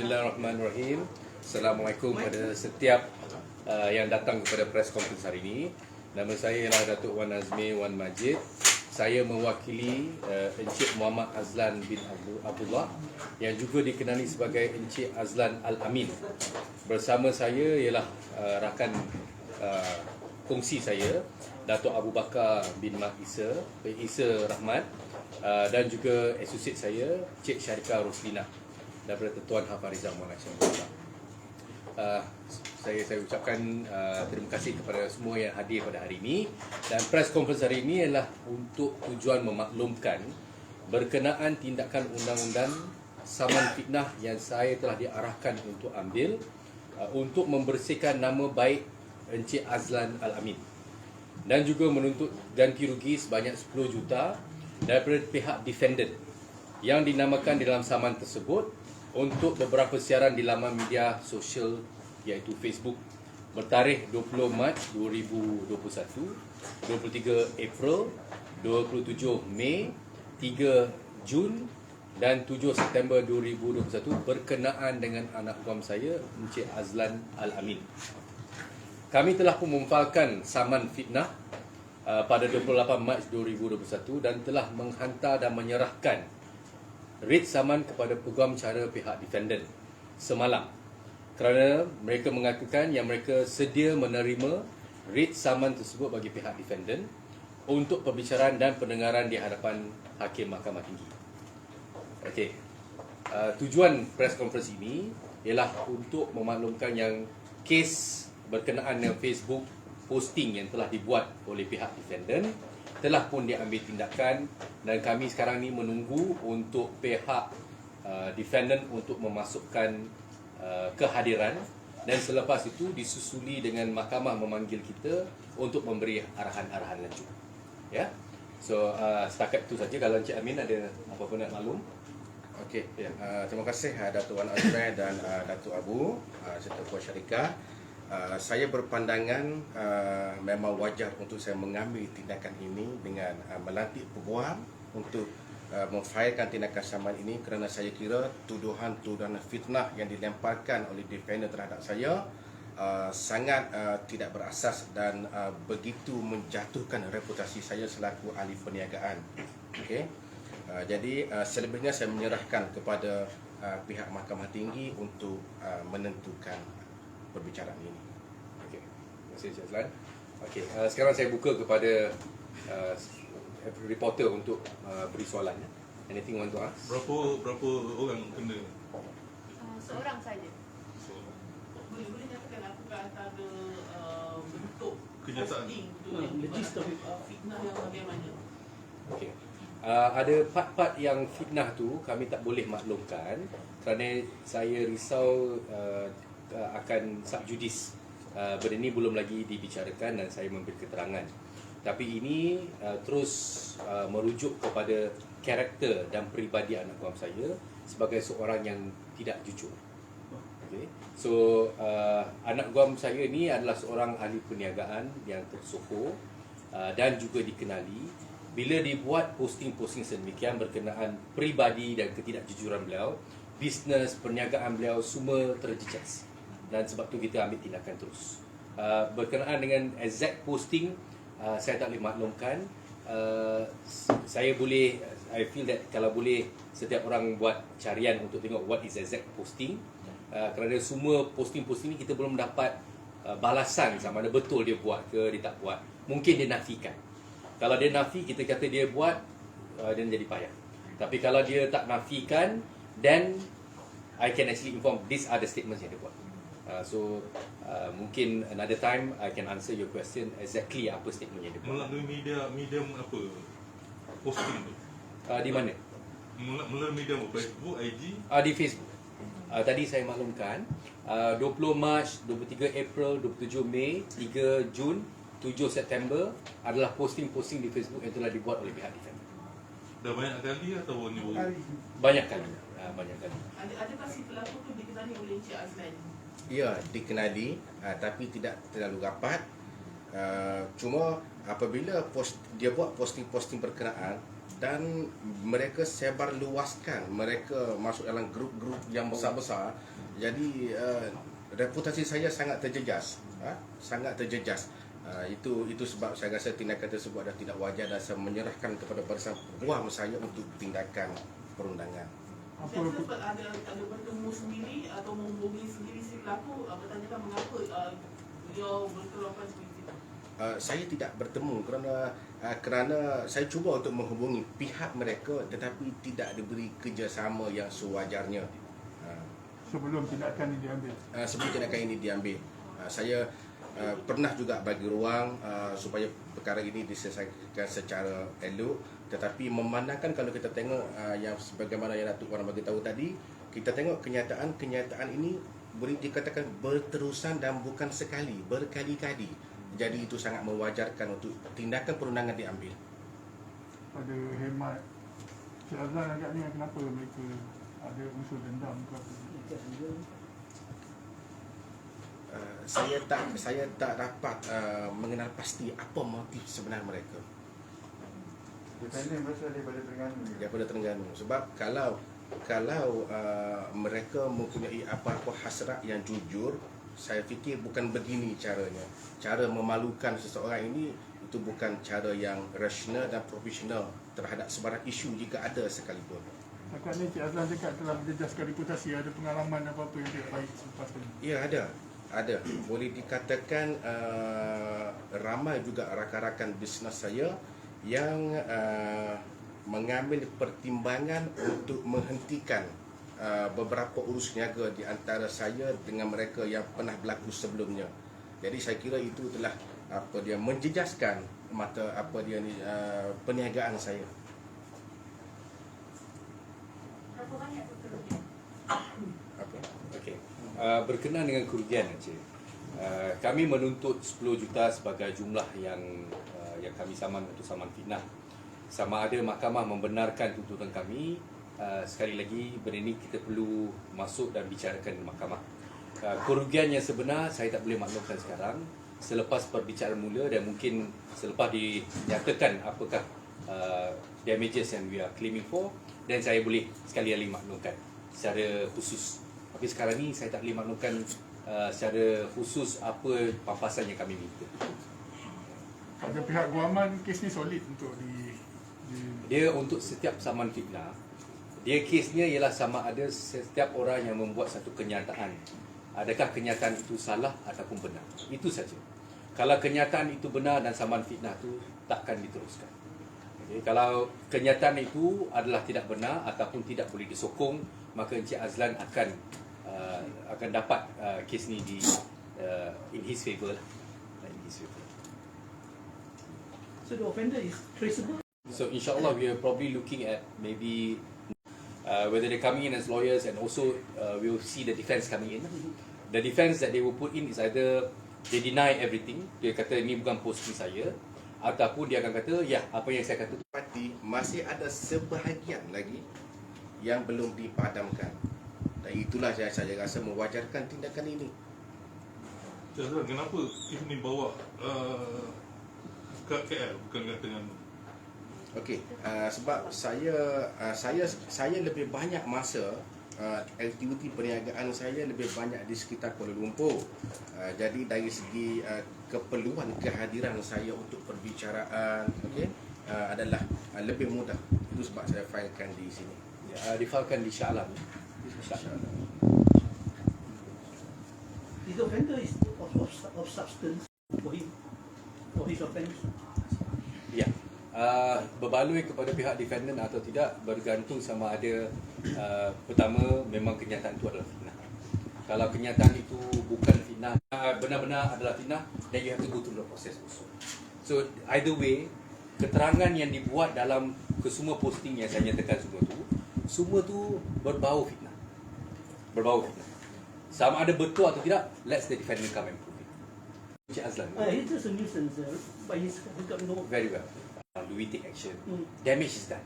Bismillahirrahmanirrahim. Assalamualaikum kepada setiap yang datang kepada press conference hari ini. Nama saya ialah Datuk Wan Azmi Wan Majid. Saya mewakili Encik Muhammad Azlan bin Abdullah yang juga dikenali sebagai Encik Azlan Al-Amin. Bersama saya ialah rakan kongsi saya, Datuk Abu Bakar bin Mat Isa Rahmat, dan juga associate saya, Cik Syarika Roslina daripada Tuan Hafarizah Muhammad Syamsul. Saya ucapkan terima kasih kepada semua yang hadir pada hari ini, dan press conference hari ini adalah untuk tujuan memaklumkan berkenaan tindakan undang-undang saman fitnah yang saya telah diarahkan untuk ambil untuk membersihkan nama baik Encik Azlan Al-Amin, dan juga menuntut ganti rugi sebanyak 10 juta daripada pihak defendant yang dinamakan di dalam saman tersebut untuk beberapa siaran di laman media sosial iaitu Facebook bertarikh 20 Mac 2021, 23 April, 27 Mei, 3 Jun dan 7 September 2021 berkenaan dengan anak guam saya Encik Azlan Al-Amin. Kami telah pun memfalkan saman fitnah pada 28 Mac 2021 dan telah menghantar dan menyerahkan writ saman kepada peguam cara pihak defendant semalam, kerana mereka mengatakan yang mereka sedia menerima writ saman tersebut bagi pihak defendant untuk perbicaraan dan pendengaran di hadapan Hakim Mahkamah Tinggi. Okey. Tujuan press conference ini ialah untuk memaklumkan yang kes berkenaan dengan Facebook posting yang telah dibuat oleh pihak defendant telah pun diambil tindakan, dan kami sekarang ni menunggu untuk pihak defendant untuk memasukkan kehadiran, dan selepas itu disusuli dengan mahkamah memanggil kita untuk memberi arahan-arahan lanjut. Ya. So setakat itu saja. Kalau Encik Amin ada apa-apa nak maklum? Okey, ya. Terima kasih Datuk Wan Azmi dan Datuk Abu serta Puan Syarika. Saya berpandangan memang wajar untuk saya mengambil tindakan ini dengan melantik peguam untuk memfailkan tindakan saman ini, kerana saya kira tuduhan-tuduhan fitnah yang dilemparkan oleh defendant terhadap saya sangat tidak berasas dan begitu menjatuhkan reputasi saya selaku ahli perniagaan. Okey. Jadi selebihnya saya menyerahkan kepada pihak Mahkamah Tinggi untuk menentukan perbicaraan ini. Okey. Terima kasih Encik Azlan. Okey, sekarang saya buka kepada reporter untuk beri soalan. Anything want to ask? Berapa orang kena? Seorang saja. Seorang. Boleh nyatakan apakah antara bentuk Kenyataan. posting tu fitnah yang bagaimana? Okey. Ada part-part yang fitnah tu kami tak boleh maklumkan kerana saya risau akan subjudis. Benda ini belum lagi dibicarakan dan saya memberi keterangan. Tapi ini terus merujuk kepada karakter dan peribadi anak guam saya sebagai seorang yang tidak jujur. Okay. So anak guam saya ni adalah seorang ahli perniagaan yang tersohor dan juga dikenali. Bila dibuat posting-posting sedemikian berkenaan peribadi dan ketidakjujuran beliau, bisnes, perniagaan beliau semua terjejas. Dan sebab tu kita ambil tindakan terus. Berkenaan dengan exact posting, saya tak boleh maklumkan. I feel that kalau boleh setiap orang buat carian untuk tengok what is exact posting, kerana semua posting-posting ni kita belum dapat balasan sama ada betul dia buat ke dia tak buat. Mungkin dia nafikan. Kalau dia nafi, kita kata dia buat, dia jadi payah. Tapi kalau dia tak nafikan, then I can actually inform these are the statements yang dia buat. So mungkin another time I can answer your question exactly apa statement yang dia buat. Melalui medium apa posting tu? Di mana? Melalui medium apa? Facebook, IG? Di Facebook. Tadi saya maklumkan 20 Mac, 23 April, 27 Mei, 3 Jun, 7 September adalah posting-posting di Facebook yang telah dibuat oleh pihak defendant. Dah banyak kali atau ni baru? Banyak kali. Banyak kali. Adakah si pelaku tu dikenali oleh Encik Azlan? Ya, dikenali tapi tidak terlalu rapat. Cuma apabila dia buat posting-posting berkenaan dan mereka sebar luaskan, mereka masuk dalam grup-grup yang besar-besar, Jadi reputasi saya sangat terjejas, sangat terjejas. Itu sebab saya rasa tindakan tersebut adalah tidak wajar dan saya menyerahkan kepada barisan peguam saya untuk tindakan perundangan. Saya ada bertemu sendiri atau menghubungi sendiri si pelaku bertanyakan mengapa beliau berkelakuan seperti itu. Saya tidak bertemu kerana saya cuba untuk menghubungi pihak mereka tetapi tidak diberi kerjasama yang sewajarnya. Sebelum tindakan ini diambil. Sebelum tindakan ini diambil, saya pernah juga bagi ruang supaya perkara ini diselesaikan secara elok, tetapi memandangkan kalau kita tengok yang sebagaimana yang Datuk Wan bagi tahu tadi, kita tengok kenyataan ini boleh dikatakan berterusan dan bukan sekali, berkali-kali. Jadi itu sangat mewajarkan untuk tindakan perundangan diambil. Pada hemat Cik Azlan agaknya kenapa mereka ada unsur dendam ke apa? Saya tak dapat mengenal pasti apa motif sebenar mereka Defendant berasal daripada Terengganu. daripada Terengganu. Sebab kalau mereka mempunyai apa-apa hasrat yang jujur, saya fikir bukan begini caranya. Cara memalukan seseorang ini itu bukan cara yang rasional dan profesional terhadap sebarang isu jika ada sekalipun. Setakat ni Cik Azlan cakap telah menjejaskan reputasi, ada pengalaman apa-apa yang tidak baik selepas ini? Ya, ada. Boleh dikatakan ramai juga rakan-rakan bisnes saya yang mengambil pertimbangan untuk menghentikan beberapa urus niaga di antara saya dengan mereka yang pernah berlaku sebelumnya. Jadi saya kira itu telah menjejaskan perniagaan saya. Berapa banyak kerugian? Okey. Berkenaan dengan kerugian, Encik, kami menuntut 10 juta sebagai jumlah yang kami saman untuk saman fitnah. Sama ada mahkamah membenarkan tuntutan kami, sekali lagi benda ini kita perlu masuk dan bicarakan di mahkamah. Kerugian yang sebenar saya tak boleh maklumkan sekarang, selepas perbicaraan mula dan mungkin selepas dinyatakan apakah damages yang we are claiming for, dan saya boleh sekali lagi maklumkan secara khusus. Tapi sekarang ni saya tak boleh maklumkan secara khusus apa papasan yang kami minta. Pada pihak guaman, kes ni solid untuk Dia untuk setiap saman fitnah, dia kesnya ialah sama ada setiap orang yang membuat satu kenyataan, adakah kenyataan itu salah ataupun benar. Itu saja. Kalau kenyataan itu benar dan saman fitnah itu takkan diteruskan. Okay. Kalau kenyataan itu adalah tidak benar ataupun tidak boleh disokong, maka Encik Azlan akan dapat kes ni in his favour lah. In his favour. So the offender is traceable? So insyaAllah we are probably looking at maybe whether they're coming in as lawyers, and also we'll see the defence coming in. The defence that they will put in is either they deny everything, dia kata ini bukan posting saya, ataupun dia akan kata ya, apa yang saya kata tu. Parti masih ada sebahagian lagi yang belum dipadamkan. Dan itulah saya rasa mewajarkan tindakan ini. Azlan, kenapa kes ni bawa ke KL bukan ke Terengganu? Okey, sebab saya lebih banyak masa aktiviti perniagaan saya lebih banyak di sekitar Kuala Lumpur. Jadi dari segi keperluan kehadiran saya untuk perbicaraan, adalah lebih mudah. Itu sebab saya filekan di sini. Difailkan di Shah Alam. Is the offender is of substance for him, for his offence? Ya. Berbaloi kepada pihak defendant atau tidak bergantung sama ada pertama memang kenyataan itu adalah fitnah. Kalau kenyataan itu bukan fitnah, benar-benar adalah fitnah, then you have to go through the process also. So either way, keterangan yang dibuat dalam kesemua posting yang saya nyatakan semua tu berbau fitnah. Berbau fitnah. Sama ada betul atau tidak, let's the defendant come and prove it. Encik Azlan. He's just a nuisance, but he's got no... Very well. Do we take action? Damage is done.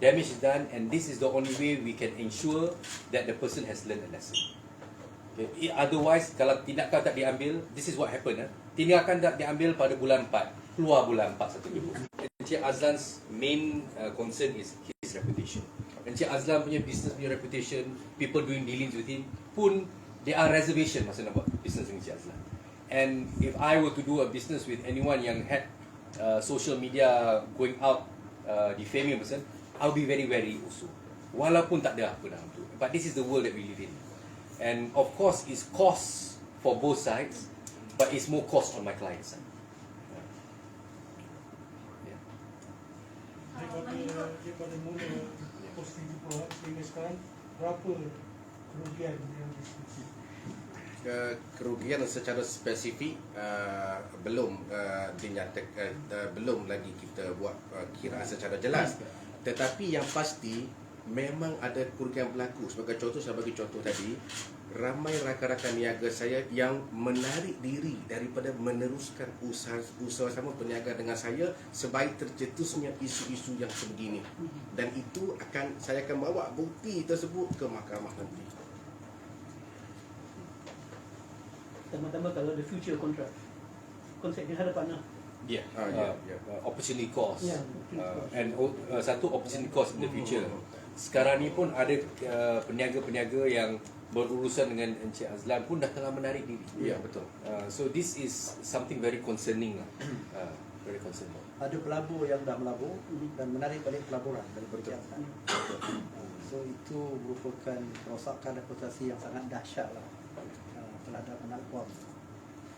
Damage is done, and this is the only way we can ensure that the person has learned a lesson. Okay. Otherwise, kalau tindakan tak diambil, this is what happened. Tindakan tak diambil pada bulan 4, keluar bulan 4 satu minggu. Encik Azlan's main concern is his reputation. Encik Azlan punya business punya reputation, people doing dealings with him pun there are reservation masa nak buat business dengan Encik Azlan. And if I were to do a business with anyone yang had social media going out defaming a person, I'll be very wary also. Walaupun tak ada apa dalam tu. But this is the world that we live in. And of course, it's cost for both sides, but it's more cost on my client side. Yeah. Daripada mula posting di bawah sehingga sekarang berapa kerugian yang disebut? Kerugian secara spesifik belum dinyatakan, belum lagi kita buat kiraan secara jelas, tetapi yang pasti memang ada kerugian berlaku. Sebagai contoh, saya bagi contoh tadi, ramai rakan-rakan niaga saya yang menarik diri daripada meneruskan usaha sama peniaga dengan saya sebaik tercetusnya isu-isu yang sebegini, dan itu saya akan bawa bukti tersebut ke mahkamah nanti. Tambah-tambah kalau the future contract, konsep di hadapan lah. Yeah. Yeah. Opportunity cost. Yeah, And satu opportunity cost in the future. Sekarang ni pun ada peniaga-peniaga yang berurusan dengan Encik Azlan pun dah tengah menarik diri. Ya, betul. So this is something very concerning lah. Very concerning. Ada pelabur yang dah melabur dan menarik balik pelaburan dari berjangka. So itu merupakan kerosakan reputasi yang sangat dahsyat lah terhadap anak buah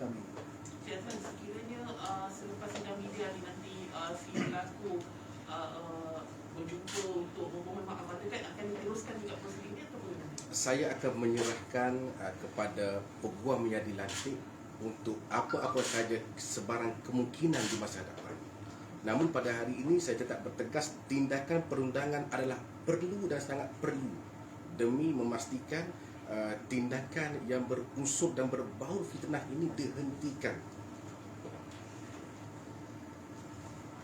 kami. Cik Azlan, sekiranya selepas sidang media ni nanti si pelaku berjumpa untuk memohon maaf, adakah akan diteruskan juga prosedur ini atau bagaimana? Saya akan menyerahkan kepada peguam yang dilantik untuk apa-apa saja sebarang kemungkinan di masa hadapan. Namun pada hari ini saya tetap bertegas, tindakan perundangan adalah perlu dan sangat perlu demi memastikan tindakan yang berunsur dan berbau fitnah ini dihentikan.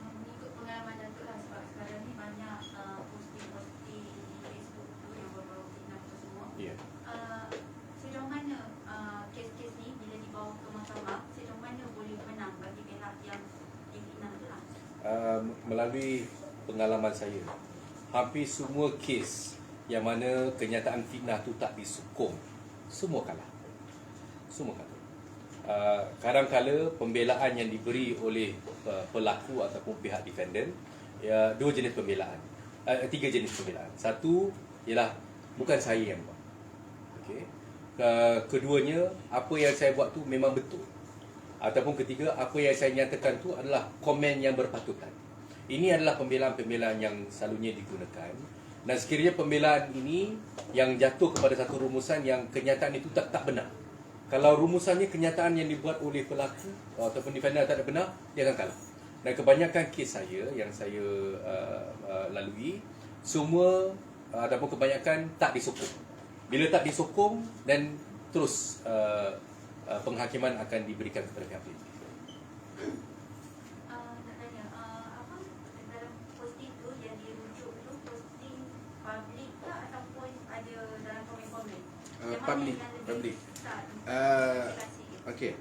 Mengikut pengalaman Datuk lah, sebab sekarang ni banyak posting-posting di Facebook tu yang berbau fitnah tu semua. Yeah. Sejauh mana kes-kes ni bila dibawa ke mahkamah, sejauh mana boleh menang bagi pihak yang difitnah tu lah? Melalui pengalaman saya, hampir semua kes yang mana kenyataan fitnah tu tak disokong, semua kalah. Semua kalah. Kadang-kala pembelaan yang diberi oleh pelaku ataupun pihak defendant, dua jenis pembelaan, tiga jenis pembelaan. Satu ialah bukan saya yang buat. Okey. Keduanya, apa yang saya buat tu memang betul. Ataupun ketiga, apa yang saya nyatakan tu adalah komen yang berpatutan. Ini adalah pembelaan-pembelaan yang selalunya digunakan. Dan sekiranya pembelaan ini yang jatuh kepada satu rumusan yang kenyataan itu tak benar. Kalau rumusannya kenyataan yang dibuat oleh pelaku ataupun defendant tak benar, dia akan kalah. Dan kebanyakan kes saya yang saya lalui, semua ataupun kebanyakan tak disokong. Bila tak disokong, dan terus penghakiman akan diberikan kepada pihak pelapor. Nak tanya, apa dalam posting tu yang dirujuk tu, posting public ke ataupun ada dalam komen-komen? Yang mana Public. yang lebih Public. besar tu? Okey.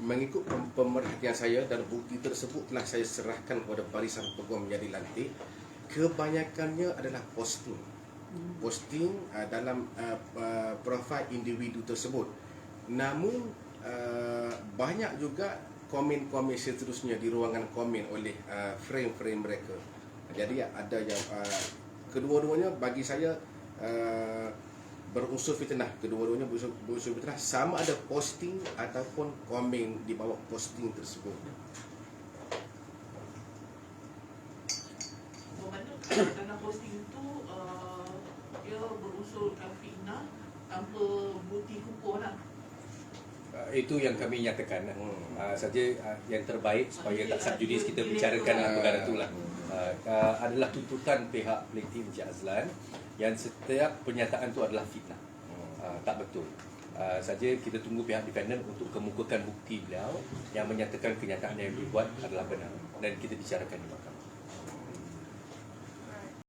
Mengikut pemerhatian saya dan bukti tersebut telah saya serahkan kepada barisan peguam yang dilantik, kebanyakannya adalah posting. Posting dalam profil individu tersebut. Namun banyak juga komen-komen seterusnya di ruangan komen oleh frame-frame mereka. Jadi ada yang kedua-duanya bagi saya berunsur fitnah. Kedua-duanya berunsur fitnah, sama ada posting ataupun komen di bawah posting tersebut. Bermakna dalam posting itu dia berunsurkan fitnah tanpa bukti kukuh lah. Itu yang kami nyatakan lah. Saja yang terbaik supaya tak subjudis kita bicarakan perkara itulah. Adalah tuntutan pihak plaintiff Encik Azlan yang setiap pernyataan itu adalah fitnah. Tak betul. Saja kita tunggu pihak defendant untuk kemukakan bukti beliau yang menyatakan kenyataan yang dibuat adalah benar, dan kita bicarakan di mahkamah.